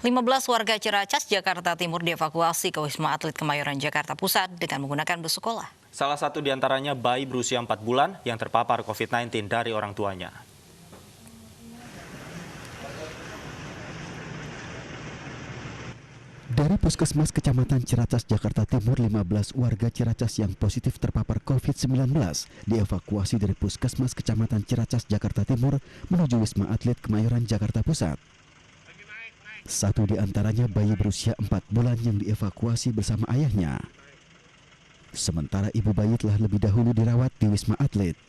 15 warga Ciracas, Jakarta Timur dievakuasi ke Wisma Atlet Kemayoran, Jakarta Pusat dengan menggunakan bus sekolah. Salah satu diantaranya bayi berusia 4 bulan yang terpapar COVID-19 dari orang tuanya. Dari Puskesmas Kecamatan Ciracas, Jakarta Timur, 15 warga Ciracas yang positif terpapar COVID-19 dievakuasi dari Puskesmas Kecamatan Ciracas, Jakarta Timur menuju Wisma Atlet Kemayoran, Jakarta Pusat. Satu di antaranya bayi berusia 4 bulan yang dievakuasi bersama ayahnya. Sementara ibu bayi telah lebih dahulu dirawat di Wisma Atlet.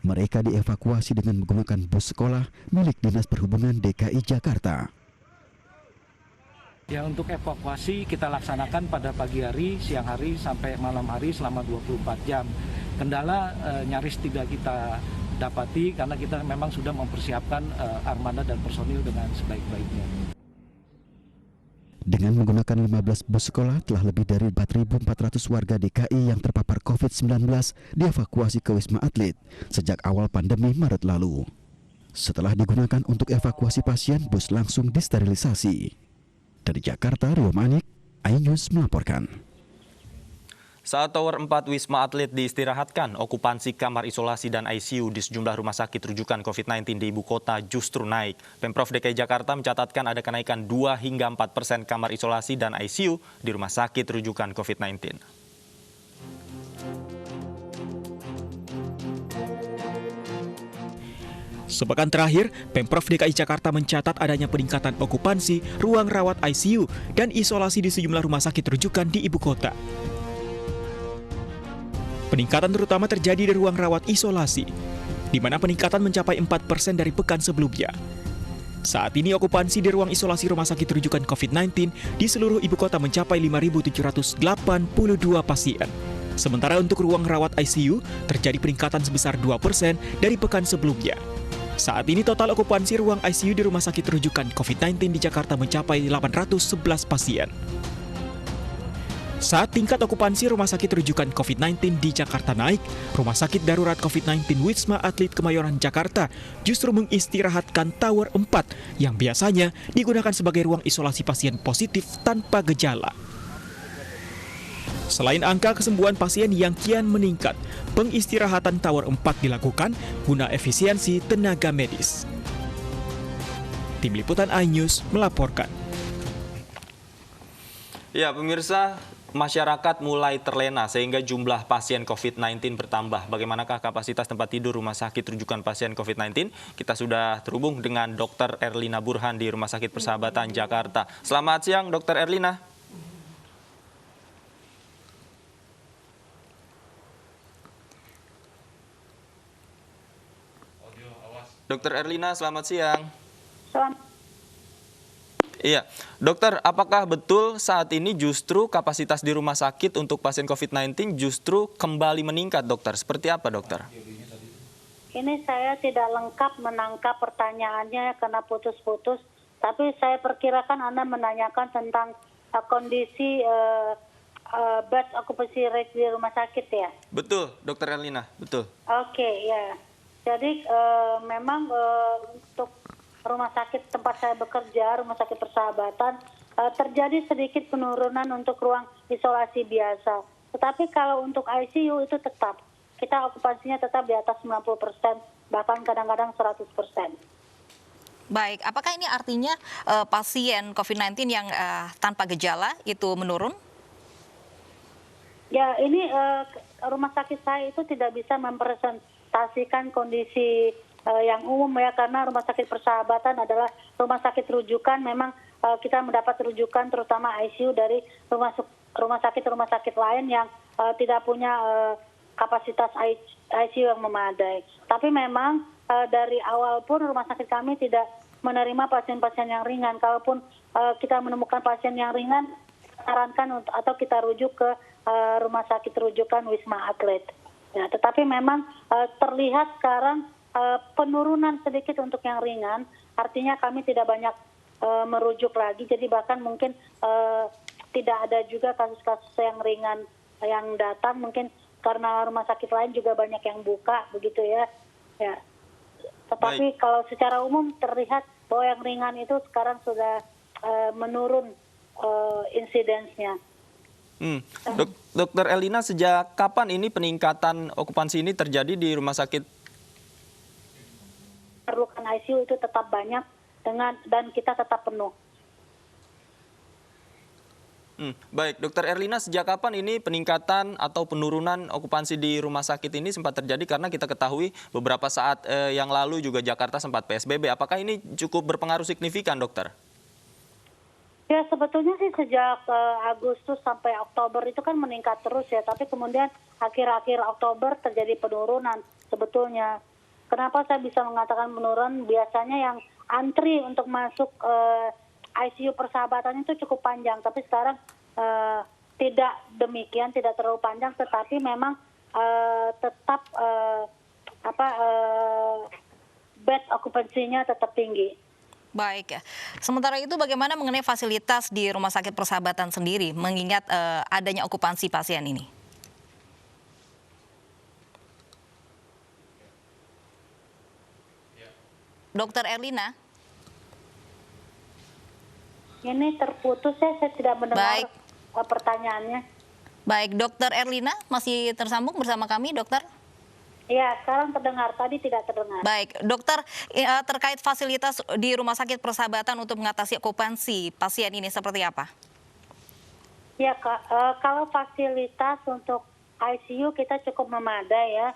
Mereka dievakuasi dengan menggunakan bus sekolah milik Dinas Perhubungan DKI Jakarta. Ya, untuk evakuasi kita laksanakan pada pagi hari, siang hari, sampai malam hari selama 24 jam. Kendala nyaris tidak kita dapati karena kita memang sudah mempersiapkan armada dan personil dengan sebaik-baiknya. Dengan menggunakan 15 bus sekolah, telah lebih dari 4.400 warga DKI yang terpapar COVID-19 dievakuasi ke Wisma Atlet sejak awal pandemi Maret lalu. Setelah digunakan untuk evakuasi pasien, bus langsung disterilisasi. Dari Jakarta, Rio Manik, iNews melaporkan. Saat Tower 4 Wisma Atlet diistirahatkan, okupansi kamar isolasi dan ICU di sejumlah rumah sakit rujukan COVID-19 di ibu kota justru naik. Pemprov DKI Jakarta mencatatkan ada kenaikan 2 hingga 4% kamar isolasi dan ICU di rumah sakit rujukan COVID-19. Sepekan terakhir, Pemprov DKI Jakarta mencatat adanya peningkatan okupansi ruang rawat ICU dan isolasi di sejumlah rumah sakit rujukan di ibu kota. Peningkatan terutama terjadi di ruang rawat isolasi, di mana peningkatan mencapai 4% dari pekan sebelumnya. Saat ini okupansi di ruang isolasi rumah sakit rujukan COVID-19 di seluruh ibu kota mencapai 5.782 pasien. Sementara untuk ruang rawat ICU terjadi peningkatan sebesar 2% dari pekan sebelumnya. Saat ini total okupansi ruang ICU di rumah sakit rujukan COVID-19 di Jakarta mencapai 811 pasien. Saat tingkat okupansi rumah sakit rujukan COVID-19 di Jakarta naik, Rumah Sakit Darurat COVID-19 Wisma Atlet Kemayoran, Jakarta justru mengistirahatkan Tower 4 yang biasanya digunakan sebagai ruang isolasi pasien positif tanpa gejala. Selain angka kesembuhan pasien yang kian meningkat, pengistirahatan Tower 4 dilakukan guna efisiensi tenaga medis. Tim Liputan iNews melaporkan. Ya, pemirsa, masyarakat mulai terlena sehingga jumlah pasien COVID-19 bertambah. Bagaimanakah kapasitas tempat tidur rumah sakit rujukan pasien COVID-19? Kita sudah terhubung dengan Dr. Erlina Burhan di Rumah Sakit Persahabatan Jakarta. Selamat siang, Dr. Erlina. Dr. Erlina, selamat siang. Iya, dokter, apakah betul saat ini justru kapasitas di rumah sakit untuk pasien COVID-19 justru kembali meningkat, dokter? Seperti apa, dokter? Ini saya tidak lengkap menangkap pertanyaannya karena putus-putus, tapi saya perkirakan Anda menanyakan tentang kondisi bed occupancy rate di rumah sakit ya? Betul, dokter Erlina, betul. Oke, ya. Jadi memang untuk rumah sakit tempat saya bekerja, Rumah Sakit Persahabatan, terjadi sedikit penurunan untuk ruang isolasi biasa. Tetapi kalau untuk ICU itu tetap, kita okupansinya tetap di atas 90%, bahkan kadang-kadang 100%. Baik, apakah ini artinya pasien COVID-19 yang tanpa gejala itu menurun? Ya, ini rumah sakit saya itu tidak bisa mempresentasikan kondisi yang umum ya, karena Rumah Sakit Persahabatan adalah rumah sakit rujukan. Memang kita mendapat rujukan terutama ICU dari rumah sakit lain yang tidak punya kapasitas ICU yang memadai. Tapi memang dari awal pun rumah sakit kami tidak menerima pasien-pasien yang ringan. Kalaupun kita menemukan pasien yang ringan, sarankan atau kita rujuk ke rumah sakit rujukan Wisma Atlet. Ya, tetapi memang terlihat sekarang penurunan sedikit untuk yang ringan, artinya kami tidak banyak merujuk lagi, jadi bahkan mungkin tidak ada juga kasus-kasus yang ringan yang datang, mungkin karena rumah sakit lain juga banyak yang buka, begitu ya. Tetapi kalau secara umum terlihat bahwa yang ringan itu sekarang sudah menurun insidensnya. Dokter Elina, sejak kapan ini peningkatan okupansi ini terjadi di rumah sakit? Perlukan ICU itu tetap banyak dan kita tetap penuh. Baik, Dokter Erlina, sejak kapan ini peningkatan atau penurunan okupansi di rumah sakit ini sempat terjadi? Karena kita ketahui beberapa saat yang lalu juga Jakarta sempat PSBB. Apakah ini cukup berpengaruh signifikan, dokter? Ya, sebetulnya sih sejak Agustus sampai Oktober itu kan meningkat terus ya. Tapi kemudian akhir-akhir Oktober terjadi penurunan sebetulnya. Kenapa saya bisa mengatakan penurunan? Biasanya yang antri untuk masuk ICU Persahabatan itu cukup panjang, tapi sekarang tidak demikian, tidak terlalu panjang, tetapi memang tetap bed okupansinya tetap tinggi. Baik, sementara itu bagaimana mengenai fasilitas di Rumah Sakit Persahabatan sendiri, mengingat adanya okupansi pasien ini? Dokter Erlina? Ini terputus ya, saya tidak mendengar Baik. Pertanyaannya. Baik, Dokter Erlina masih tersambung bersama kami, dokter? Ya, sekarang terdengar, tadi tidak terdengar. Baik, dokter, terkait fasilitas di Rumah Sakit Persahabatan untuk mengatasi okupansi pasien ini seperti apa? Ya, kalau fasilitas untuk ICU kita cukup memadai ya.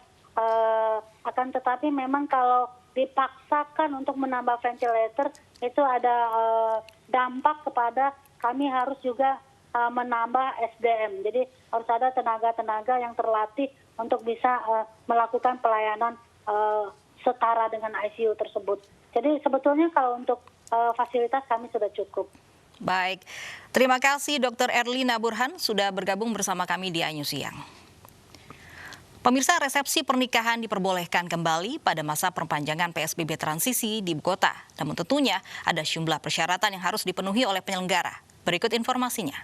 Akan tetapi memang kalau dipaksakan untuk menambah ventilator itu ada dampak kepada kami harus juga menambah SDM. Jadi harus ada tenaga-tenaga yang terlatih untuk bisa melakukan pelayanan setara dengan ICU tersebut. Jadi sebetulnya kalau untuk fasilitas kami sudah cukup. Baik, terima kasih Dr. Erlina Burhan sudah bergabung bersama kami di Anyu Siang. Pemirsa, resepsi pernikahan diperbolehkan kembali pada masa perpanjangan PSBB transisi di Ibu Kota. Namun tentunya ada sejumlah persyaratan yang harus dipenuhi oleh penyelenggara. Berikut informasinya.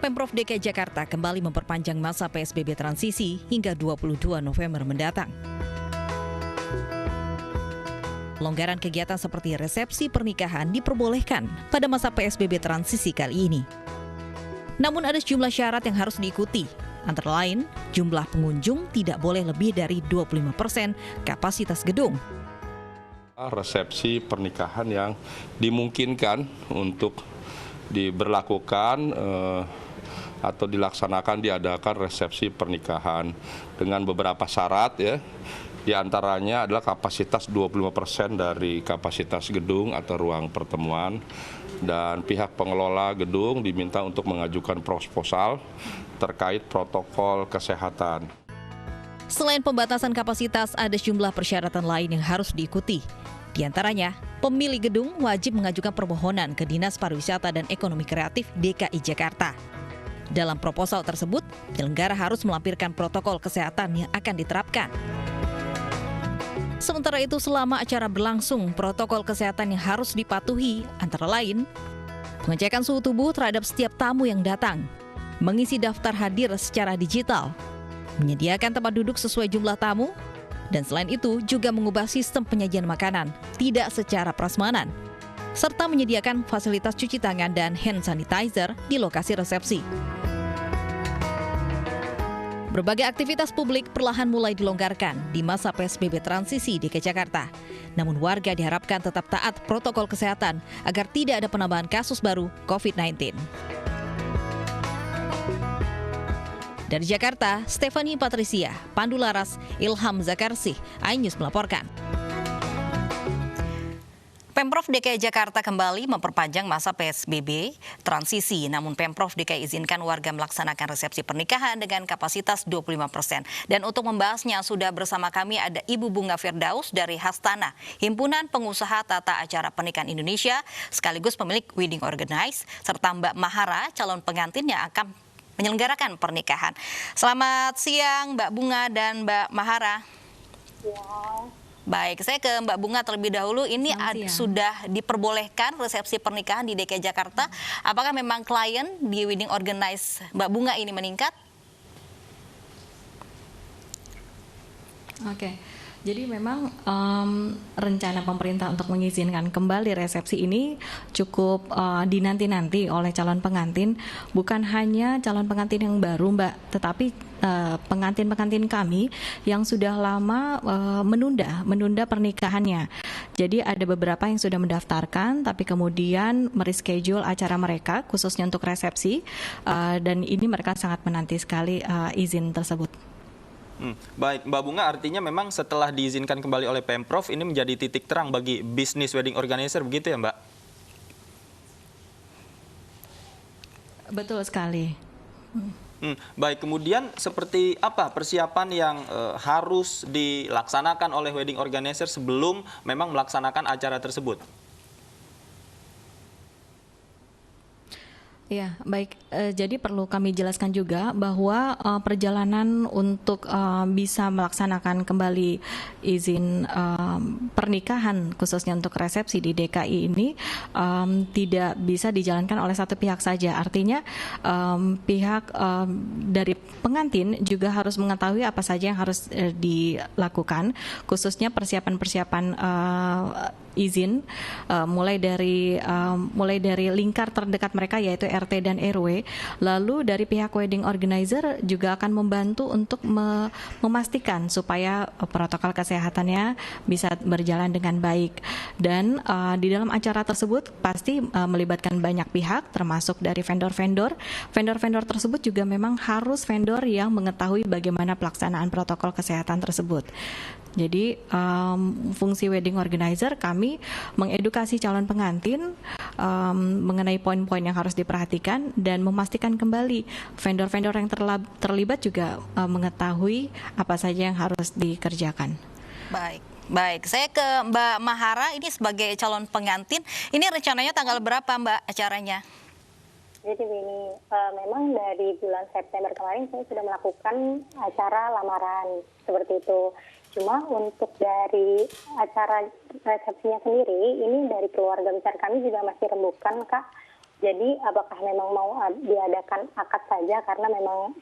Pemprov DKI Jakarta kembali memperpanjang masa PSBB transisi hingga 22 November mendatang. Pelonggaran kegiatan seperti resepsi pernikahan diperbolehkan pada masa PSBB transisi kali ini. Namun ada sejumlah syarat yang harus diikuti. Antara lain, jumlah pengunjung tidak boleh lebih dari 25% kapasitas gedung. Resepsi pernikahan yang dimungkinkan untuk diberlakukan atau dilaksanakan diadakan resepsi pernikahan dengan beberapa syarat ya. Di antaranya adalah kapasitas 25% dari kapasitas gedung atau ruang pertemuan, dan pihak pengelola gedung diminta untuk mengajukan proposal terkait protokol kesehatan. Selain pembatasan kapasitas, ada sejumlah persyaratan lain yang harus diikuti. Di antaranya, pemilik gedung wajib mengajukan permohonan ke Dinas Pariwisata dan Ekonomi Kreatif DKI Jakarta. Dalam proposal tersebut, penyelenggara harus melampirkan protokol kesehatan yang akan diterapkan. Sementara itu, selama acara berlangsung, protokol kesehatan yang harus dipatuhi antara lain pengecekan suhu tubuh terhadap setiap tamu yang datang, mengisi daftar hadir secara digital, menyediakan tempat duduk sesuai jumlah tamu, dan selain itu juga mengubah sistem penyajian makanan tidak secara prasmanan, serta menyediakan fasilitas cuci tangan dan hand sanitizer di lokasi resepsi. Berbagai aktivitas publik perlahan mulai dilonggarkan di masa PSBB transisi DKI Jakarta. Namun warga diharapkan tetap taat protokol kesehatan agar tidak ada penambahan kasus baru COVID-19. Dari Jakarta, Stephanie Patricia, Pandu Laras, Ilham Zakarsih, iNews melaporkan. Pemprov DKI Jakarta kembali memperpanjang masa PSBB transisi, namun Pemprov DKI izinkan warga melaksanakan resepsi pernikahan dengan kapasitas 25%. Dan untuk membahasnya sudah bersama kami ada Ibu Bunga Firdaus dari Hastana, Himpunan Pengusaha Tata Acara Pernikahan Indonesia, sekaligus pemilik Wedding Organize, serta Mbak Mahara, calon pengantin yang akan menyelenggarakan pernikahan. Selamat siang Mbak Bunga dan Mbak Mahara. Ya. Baik, saya ke Mbak Bunga terlebih dahulu. Ini sudah diperbolehkan resepsi pernikahan di DKI Jakarta. Apakah memang klien di Wedding Organize Mbak Bunga ini meningkat? Oke. Jadi memang rencana pemerintah untuk mengizinkan kembali resepsi ini cukup dinanti-nanti oleh calon pengantin. Bukan hanya calon pengantin yang baru, Mbak, tetapi pengantin-pengantin kami yang sudah lama menunda pernikahannya. Jadi ada beberapa yang sudah mendaftarkan, tapi kemudian mereschedule acara mereka khususnya untuk resepsi, dan ini mereka sangat menanti sekali izin tersebut. Baik, Mbak Bunga, artinya memang setelah diizinkan kembali oleh Pemprov, ini menjadi titik terang bagi bisnis wedding organizer, begitu ya, Mbak? Betul sekali. Baik, kemudian seperti apa persiapan yang harus dilaksanakan oleh wedding organizer sebelum memang melaksanakan acara tersebut? Ya, baik. Jadi perlu kami jelaskan juga bahwa perjalanan untuk bisa melaksanakan kembali izin pernikahan khususnya untuk resepsi di DKI ini tidak bisa dijalankan oleh satu pihak saja. Artinya pihak dari pengantin juga harus mengetahui apa saja yang harus dilakukan, khususnya persiapan-persiapan izin mulai dari lingkar terdekat mereka yaitu RT dan RW. Lalu dari pihak wedding organizer juga akan membantu untuk memastikan supaya protokol kesehatannya bisa berjalan dengan baik. Dan di dalam acara tersebut pasti melibatkan banyak pihak termasuk dari vendor-vendor. Vendor-vendor tersebut juga memang harus vendor yang mengetahui bagaimana pelaksanaan protokol kesehatan tersebut. Jadi fungsi wedding organizer kami mengedukasi calon pengantin mengenai poin-poin yang harus diperhatikan dan memastikan kembali vendor-vendor yang terlibat juga mengetahui apa saja yang harus dikerjakan. Baik. Saya ke Mbak Mahara, ini sebagai calon pengantin, ini rencananya tanggal berapa, Mbak, acaranya? Jadi begini, memang dari bulan September kemarin saya sudah melakukan acara lamaran seperti itu. Cuma untuk dari acara resepsinya sendiri, ini dari keluarga besar kami juga masih rembukan, Kak. Jadi apakah memang mau diadakan akad saja karena memang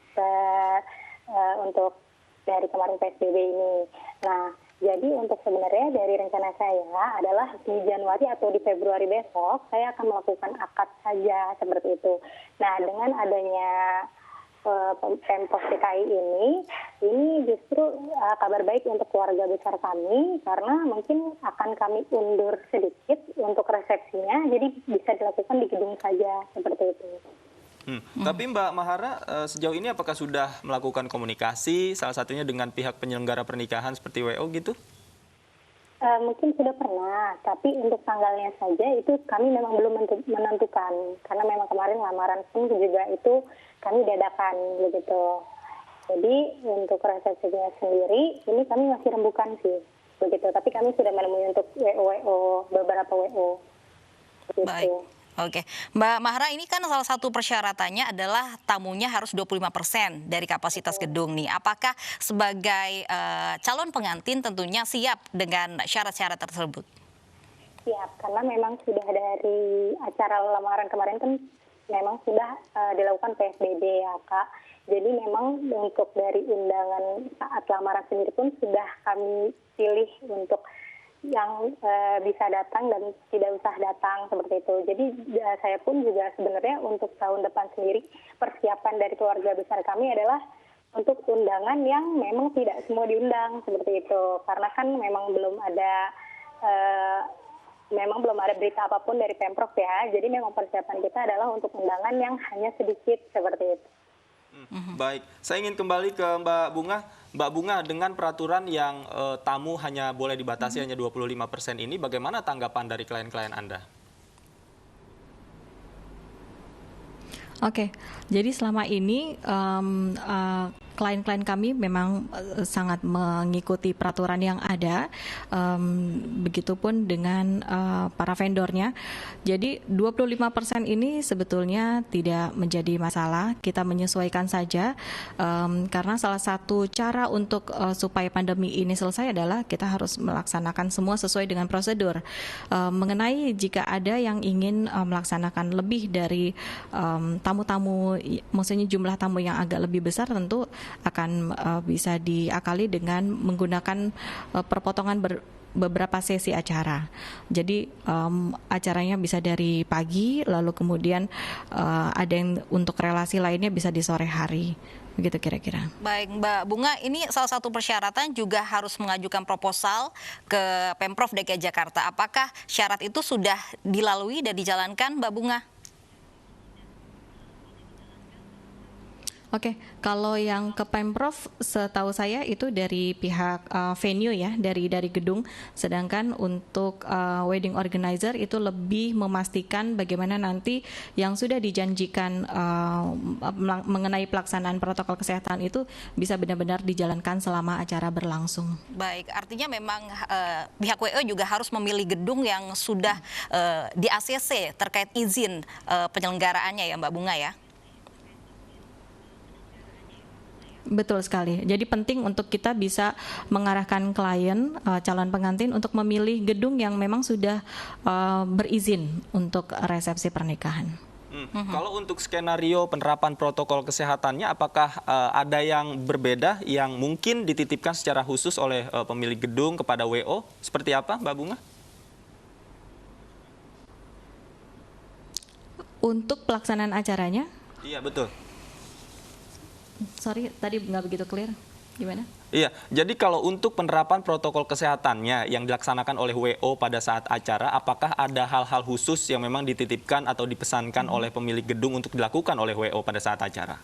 untuk dari kemarin PSBB ini. Nah, jadi untuk sebenarnya dari rencana saya adalah di Januari atau di Februari besok, saya akan melakukan akad saja seperti itu. Nah, dengan adanya Pemprov DKI ini justru kabar baik untuk keluarga besar kami karena mungkin akan kami undur sedikit untuk resepsinya, jadi bisa dilakukan di gedung saja seperti itu. Tapi Mbak Mahara, sejauh ini apakah sudah melakukan komunikasi salah satunya dengan pihak penyelenggara pernikahan seperti WO gitu? Mungkin sudah pernah, tapi untuk tanggalnya saja itu kami memang belum menentukan karena memang kemarin lamaran pun juga itu kami dadakan begitu. Jadi untuk resepsinya sendiri ini kami masih rembukan sih begitu, tapi kami sudah menemui untuk beberapa WO. Begitu. Baik. Oke, Mbak Mahara, ini kan salah satu persyaratannya adalah tamunya harus 25% dari kapasitas gedung nih. Apakah sebagai calon pengantin tentunya siap dengan syarat-syarat tersebut? Siap, karena memang sudah dari acara lamaran kemarin kan memang sudah dilakukan PSBB ya, Kak. Jadi memang untuk dari undangan saat lamaran sendiri pun sudah kami pilih untuk yang bisa datang dan tidak usah datang seperti itu. Jadi saya pun juga sebenarnya untuk tahun depan sendiri persiapan dari keluarga besar kami adalah untuk undangan yang memang tidak semua diundang seperti itu. Karena kan memang belum ada berita apapun dari Pemprov ya. Jadi memang persiapan kita adalah untuk undangan yang hanya sedikit seperti itu. Baik, saya ingin kembali ke Mbak Bunga. Mbak Bunga, dengan peraturan yang tamu hanya boleh dibatasi hanya 25% ini, bagaimana tanggapan dari klien-klien Anda? Oke, jadi selama ini klien-klien kami memang sangat mengikuti peraturan yang ada, begitupun dengan para vendornya. Jadi 25% ini sebetulnya tidak menjadi masalah, kita menyesuaikan saja, karena salah satu cara untuk supaya pandemi ini selesai adalah kita harus melaksanakan semua sesuai dengan prosedur. Mengenai jika ada yang ingin melaksanakan lebih dari tamu-tamu, maksudnya jumlah tamu yang agak lebih besar, tentu akan bisa diakali dengan menggunakan perpotongan beberapa sesi acara. Jadi acaranya bisa dari pagi, lalu kemudian ada yang untuk relasi lainnya bisa di sore hari. Begitu kira-kira. Baik, Mbak Bunga, ini salah satu persyaratan juga harus mengajukan proposal ke Pemprov DKI Jakarta. Apakah syarat itu sudah dilalui dan dijalankan, Mbak Bunga? Oke, kalau yang ke Pemprov setahu saya itu dari pihak venue ya, dari gedung. Sedangkan untuk wedding organizer itu lebih memastikan bagaimana nanti yang sudah dijanjikan mengenai pelaksanaan protokol kesehatan itu bisa benar-benar dijalankan selama acara berlangsung. Baik, artinya memang pihak WO juga harus memilih gedung yang sudah di ACC terkait izin penyelenggaraannya ya, Mbak Bunga ya? Betul sekali. Jadi penting untuk kita bisa mengarahkan klien, calon pengantin untuk memilih gedung yang memang sudah berizin untuk resepsi pernikahan. Kalau untuk skenario penerapan protokol kesehatannya, apakah ada yang berbeda yang mungkin dititipkan secara khusus oleh pemilik gedung kepada WO? Seperti apa, Mbak Bunga? Untuk pelaksanaan acaranya? Iya, betul. Sorry, tadi nggak begitu clear. Gimana? Iya, jadi kalau untuk penerapan protokol kesehatannya yang dilaksanakan oleh WO pada saat acara, apakah ada hal-hal khusus yang memang dititipkan atau dipesankan oleh pemilik gedung untuk dilakukan oleh WO pada saat acara?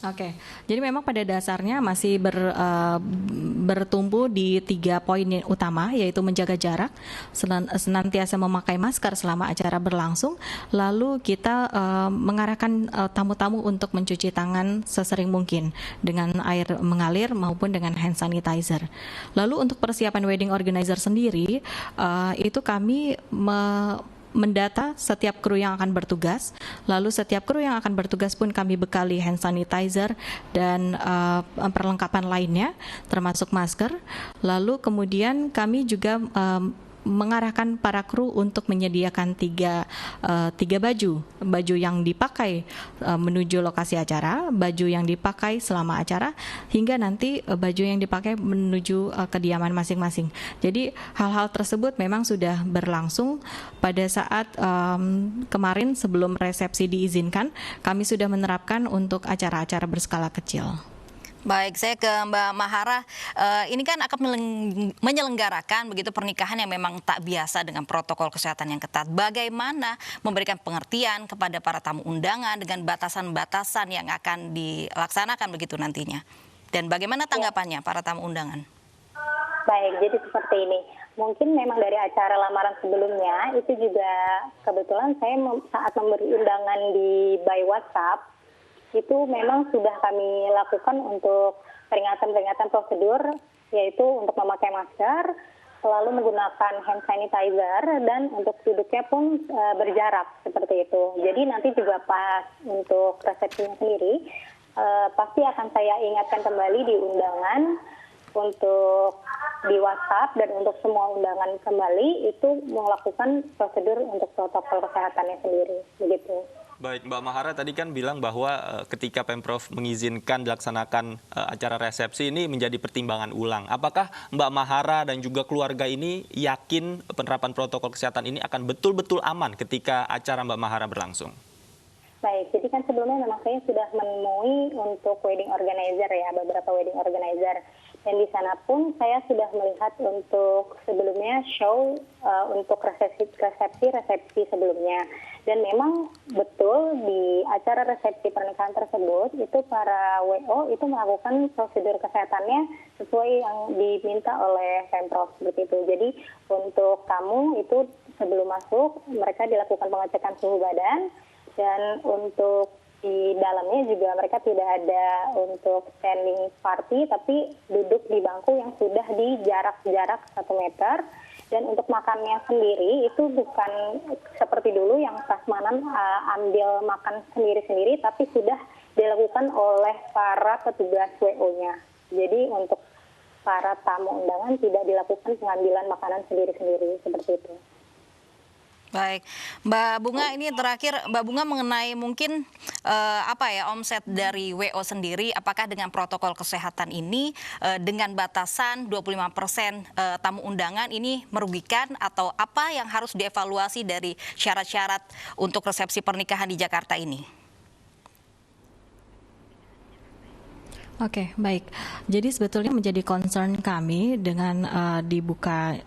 Oke, jadi memang pada dasarnya masih bertumbuh di 3 poin utama, yaitu menjaga jarak, senantiasa memakai masker selama acara berlangsung, lalu kita mengarahkan tamu-tamu untuk mencuci tangan sesering mungkin dengan air mengalir maupun dengan hand sanitizer. Lalu untuk persiapan wedding organizer sendiri, itu kami mendata setiap kru yang akan bertugas, lalu setiap kru yang akan bertugas pun kami bekali hand sanitizer dan perlengkapan lainnya termasuk masker. Lalu kemudian kami juga mengarahkan para kru untuk menyediakan tiga baju yang dipakai menuju lokasi acara, baju yang dipakai selama acara, hingga nanti baju yang dipakai menuju kediaman masing-masing. Jadi hal-hal tersebut memang sudah berlangsung pada saat kemarin sebelum resepsi diizinkan, kami sudah menerapkan untuk acara-acara berskala kecil. Baik, saya ke Mbak Mahara. Ini kan akan menyelenggarakan begitu pernikahan yang memang tak biasa dengan protokol kesehatan yang ketat. Bagaimana memberikan pengertian kepada para tamu undangan dengan batasan-batasan yang akan dilaksanakan begitu nantinya? Dan bagaimana tanggapannya para tamu undangan? Baik, jadi seperti ini. Mungkin memang dari acara lamaran sebelumnya itu juga kebetulan saya saat memberi undangan di by WhatsApp, itu memang sudah kami lakukan untuk peringatan-peringatan prosedur, yaitu untuk memakai masker, selalu menggunakan hand sanitizer, dan untuk duduknya pun berjarak seperti itu. Jadi nanti juga pas untuk resepsinya sendiri, pasti akan saya ingatkan kembali di undangan untuk di WhatsApp, dan untuk semua undangan kembali itu melakukan prosedur untuk protokol kesehatannya sendiri, begitu. Baik, Mbak Mahara tadi kan bilang bahwa ketika Pemprov mengizinkan dilaksanakan acara resepsi ini menjadi pertimbangan ulang. Apakah Mbak Mahara dan juga keluarga ini yakin penerapan protokol kesehatan ini akan betul-betul aman ketika acara Mbak Mahara berlangsung? Baik, jadi kan sebelumnya memang saya sudah menemui untuk wedding organizer ya, beberapa wedding organizer. Dan di sana pun saya sudah melihat untuk sebelumnya show untuk resepsi sebelumnya. Dan memang betul di acara resepsi pernikahan tersebut itu para WO itu melakukan prosedur kesehatannya sesuai yang diminta oleh Pemprov seperti itu. Jadi untuk tamu itu sebelum masuk mereka dilakukan pengecekan suhu badan, dan untuk di dalamnya juga mereka tidak ada untuk standing party, tapi duduk di bangku yang sudah di jarak 1 meter. Dan untuk makannya sendiri itu bukan seperti dulu yang prasmanan ambil makan sendiri-sendiri, tapi sudah dilakukan oleh para petugas WO-nya. Jadi untuk para tamu undangan tidak dilakukan pengambilan makanan sendiri-sendiri seperti itu. Baik, Mbak Bunga, ini terakhir Mbak Bunga mengenai mungkin omset dari WO sendiri, apakah dengan protokol kesehatan ini dengan batasan 25% tamu undangan ini merugikan, atau apa yang harus dievaluasi dari syarat-syarat untuk resepsi pernikahan di Jakarta ini? Oke, baik. Jadi sebetulnya menjadi concern kami dengan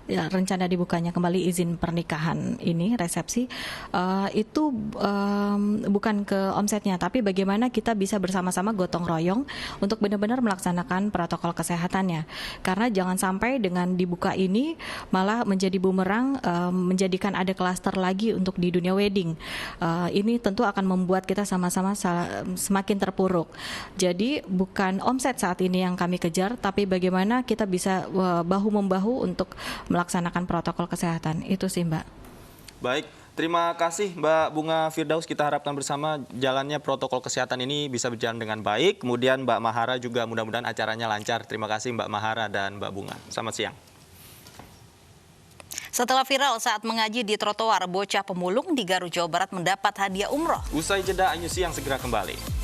rencana dibukanya kembali izin pernikahan ini, resepsi, itu bukan ke omsetnya, tapi bagaimana kita bisa bersama-sama gotong royong untuk benar-benar melaksanakan protokol kesehatannya. Karena jangan sampai dengan dibuka ini malah menjadi bumerang, menjadikan ada klaster lagi untuk di dunia wedding. Ini tentu akan membuat kita sama-sama semakin terpuruk. Jadi bukan omset saat ini yang kami kejar, tapi bagaimana kita bisa bahu-membahu untuk melaksanakan protokol kesehatan. Itu sih, Mbak. Baik, terima kasih Mbak Bunga Firdaus. Kita harapkan bersama jalannya protokol kesehatan ini bisa berjalan dengan baik. Kemudian Mbak Mahara juga mudah-mudahan acaranya lancar. Terima kasih Mbak Mahara dan Mbak Bunga. Selamat siang. Setelah viral saat mengaji di trotoar, bocah pemulung di Garut, Jawa Barat mendapat hadiah umroh. Usai jeda, Ayu Siang segera kembali.